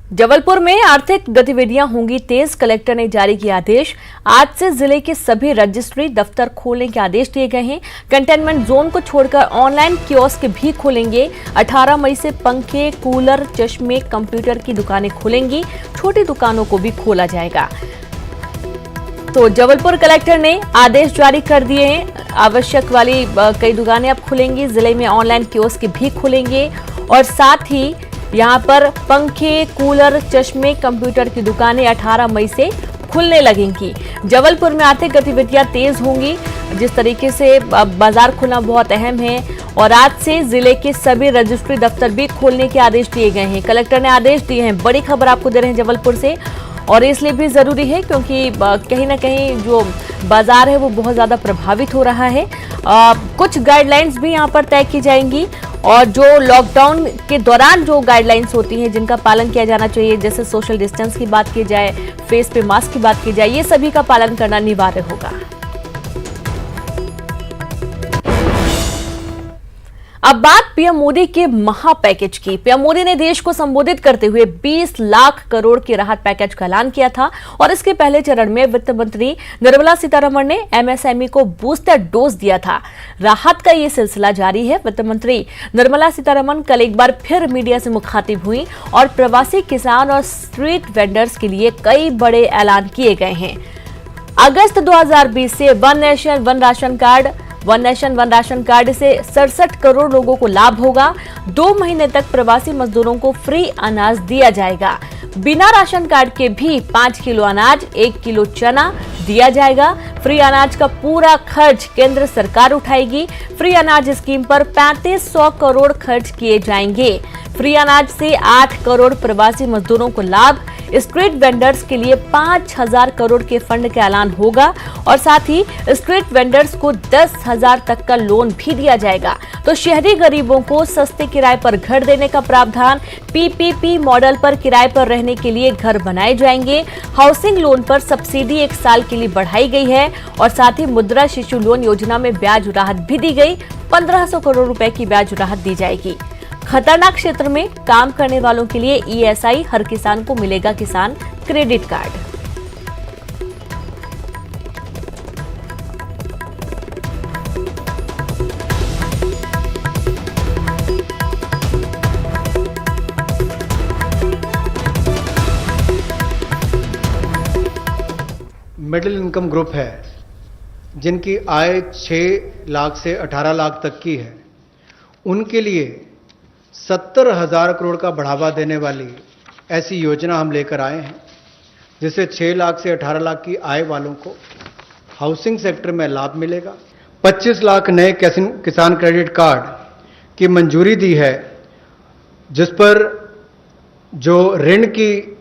जबलपुर में आर्थिक गतिविधियां होंगी तेज। कलेक्टर ने जारी किया आदेश। आज से जिले के सभी रजिस्ट्री दफ्तर खोलने के आदेश दिए गए हैं। कंटेनमेंट जोन को छोड़कर ऑनलाइन कियोस्क भी खोलेंगे। 18 मई से पंखे, कूलर, चश्मे, कंप्यूटर की दुकानें खुलेंगी। छोटी दुकानों को भी खोला जाएगा। तो जबलपुर कलेक्टर ने आदेश जारी कर दिए हैं। आवश्यक वाली कई दुकानें अब खुलेंगी। जिले में ऑनलाइन कियोस्क भी खुलेंगे और साथ ही यहां पर पंखे, कूलर, चश्मे, कंप्यूटर की दुकानें 18 मई से खुलने लगेंगी। जबलपुर में आर्थिक गतिविधियां तेज होंगी। जिस तरीके से बाजार खुलना बहुत अहम है और आज से जिले के सभी रजिस्ट्री दफ्तर भी खोलने के आदेश दिए गए हैं। कलेक्टर ने आदेश दिए हैं। बड़ी खबर आपको दे रहे हैं जबलपुर से, और इसलिए भी जरूरी है क्योंकि कहीं ना कहीं जो बाजार है वो बहुत ज्यादा प्रभावित हो रहा है। कुछ गाइडलाइंस भी यहाँ पर तय की जाएंगी और जो लॉकडाउन के दौरान जो गाइडलाइंस होती हैं जिनका पालन किया जाना चाहिए, जैसे सोशल डिस्टेंस की बात की जाए, फेस पे मास्क की बात की जाए, ये सभी का पालन करना अनिवार्य होगा। अब बात पीएम मोदी के महा पैकेज की। पीएम मोदी ने देश को संबोधित करते हुए 20 लाख करोड़ के राहत पैकेज का ऐलान किया था और इसके पहले चरण में वित्त मंत्री निर्मला सीतारमण ने एमएसएमई को बूस्टर डोज दिया था। राहत का ये सिलसिला जारी है। वित्त मंत्री निर्मला सीतारमण कल एक बार फिर मीडिया से मुखातिब हुई और प्रवासी किसान और स्ट्रीट वेंडर्स के लिए कई बड़े ऐलान किए गए हैं। अगस्त 2020 से one nation one ration card से 67 करोड़ लोगों को लाभ होगा। 2 महीने तक प्रवासी मजदूरों को फ्री अनाज दिया जाएगा। बिना राशन कार्ड के भी 5 किलो अनाज, 1 किलो चना दिया जाएगा। फ्री अनाज का पूरा खर्च केंद्र सरकार उठाएगी। फ्री अनाज स्कीम पर 3500 करोड़ खर्च किए जाएंगे। फ्री अनाज से 8 करोड़ प्रवासी मजदूरों को लाभ। स्ट्रीट वेंडर्स के लिए 5000 करोड़ के फंड का ऐलान होगा और साथ ही स्ट्रीट वेंडर्स को 10,000 तक का लोन भी दिया जाएगा। तो शहरी गरीबों को सस्ते किराए पर घर देने का प्रावधान। पीपीपी मॉडल पर किराए पर रहने के लिए घर बनाए जाएंगे। हाउसिंग लोन पर सब्सिडी 1 साल के लिए बढ़ाई गई है और साथ ही मुद्रा शिशु लोन योजना में ब्याज राहत भी दी गई। 1500 करोड़ रुपए की ब्याज राहत दी जाएगी। खतरनाक क्षेत्र में काम करने वालों के लिए ईएसआई, हर किसान को मिलेगा किसान credit card. Middle income group है जिनकी आय 6 लाख से 18 लाख तक की है, उनके लिए 70,000 करोड़ का बढ़ावा देने वाली ऐसी योजना हम लेकर आए हैं, जिससे 6 लाख से 18 लाख की आय वालों को हाउसिंग सेक्टर में लाभ मिलेगा। 25 लाख नए किसान क्रेडिट कार्ड की मंजूरी दी है, जिस पर जो ऋण की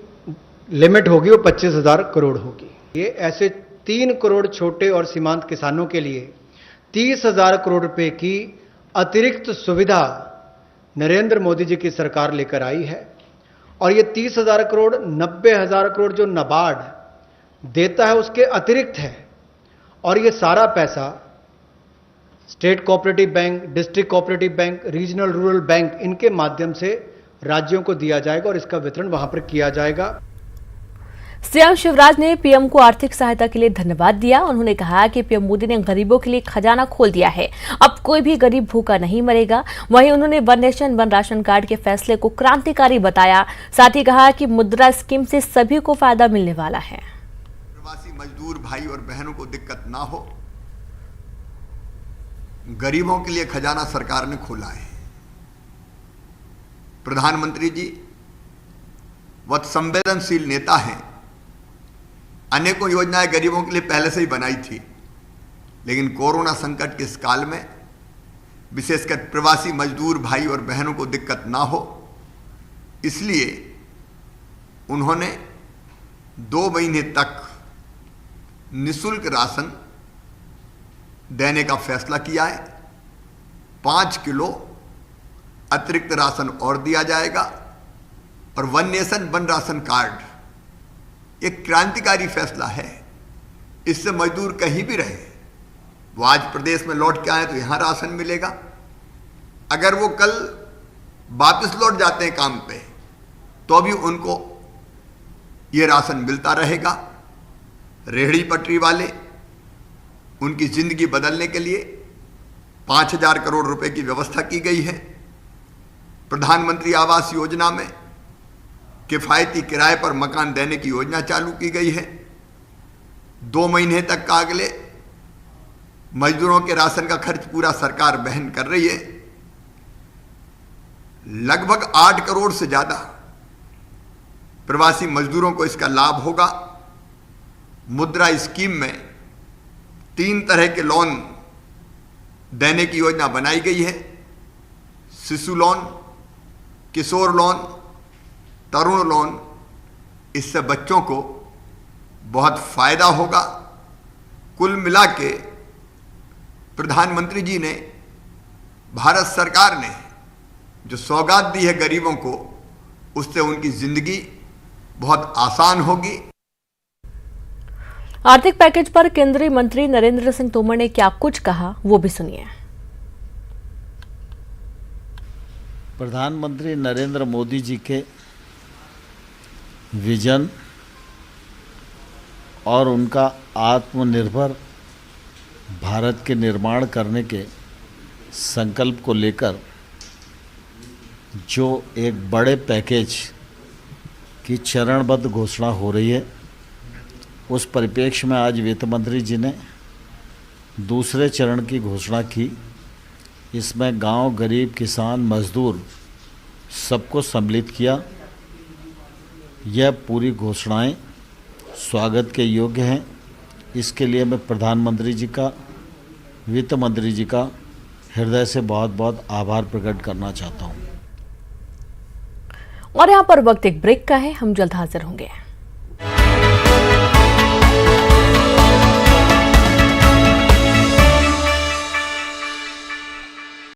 लिमिट होगी वो 25,000 करोड़ होगी। ये ऐसे 3 करोड़ छोटे और सीमांत किसानों के लिए 30,000 करोड़ रुपए की अतिरिक्त सुविधा नरेंद्र मोदी जी की सरकार लेकर आई है। और ये 30,000 करोड़ 90,000 करोड़ जो नाबार्ड देता है उसके अतिरिक्त है। और ये सारा पैसा state cooperative bank, district cooperative bank, regional rural bank, इनके माध्यम से राज्यों को दिया जाएगा और इसका वितरण वहां पर किया जाएगा। सीएम शिवराज ने पीएम को आर्थिक सहायता के लिए धन्यवाद दिया। उन्होंने कहा कि पीएम मोदी ने गरीबों के लिए खजाना खोल दिया है। अब कोई भी गरीब भूखा नहीं मरेगा। वहीं उन्होंने one nation one ration card के फैसले को क्रांतिकारी बताया। साथ ही कहा कि मुद्रा स्कीम से सभी को फायदा मिलने वाला है। प्रवासी मजदूर भाई और बहनों को दिक्कत ना हो, गरीबों के लिए खजाना सरकार ने खोला है। प्रधानमंत्री जी बहुत संवेदनशील नेता हैं। अनेकों योजनाएं गरीबों के लिए पहले से ही बनाई थी, लेकिन कोरोना संकट के इस काल में विशेषकर प्रवासी मजदूर भाई और बहनों को दिक्कत ना हो, इसलिए उन्होंने 2 महीने तक निःशुल्क राशन देने का फैसला किया है। 5 किलो अतिरिक्त राशन और दिया जाएगा और one nation one ration card एक क्रांतिकारी फैसला है। इससे मजदूर कहीं भी रहे, वो आज प्रदेश में लौट के आए तो यहां राशन मिलेगा। अगर वो कल वापस लौट जाते हैं काम पे तो भी उनको ये राशन मिलता रहेगा। रेहड़ी पटरी वाले, उनकी जिंदगी बदलने के लिए 5,000 करोड़ रुपए की व्यवस्था की गई है। प्रधानमंत्री आवास योजना में किफायती किराए पर मकान देने की योजना चालू की गई है। 2 महीने तक का अगले मजदूरों के राशन का खर्च पूरा सरकार वहन कर रही है। लगभग 8 करोड़ से ज्यादा प्रवासी मजदूरों को इसका लाभ होगा। मुद्रा स्कीम में 3 तरह के लोन देने की योजना बनाई गई है। शिशु लोन, किशोर लोन, तरुण लोन। इससे बच्चों को बहुत फायदा होगा। कुल मिला के प्रधानमंत्री जी ने, भारत सरकार ने जो सौगात दी है गरीबों को, उससे उनकी जिंदगी बहुत आसान होगी। आर्थिक पैकेज पर केंद्रीय मंत्री नरेंद्र सिंह तोमर ने क्या कुछ कहा, वो भी सुनिए। प्रधानमंत्री नरेंद्र मोदी जी के विजन और उनका आत्मनिर्भर भारत के निर्माण करने के संकल्प को लेकर जो एक बड़े पैकेज की चरणबद्ध घोषणा हो रही है, उस परिप्रेक्ष्य में आज वित्त मंत्री जी ने दूसरे चरण की घोषणा की। इसमें गांव, गरीब, किसान, मजदूर सबको सम्मिलित किया। यह पूरी घोषणाएं स्वागत के योग्य हैं। इसके लिए मैं प्रधानमंत्री जी का, वित्त मंत्री जी का हृदय से बहुत बहुत आभार प्रकट करना चाहता हूं। और यहाँ पर वक्त एक ब्रेक का है, हम जल्द हाजिर होंगे।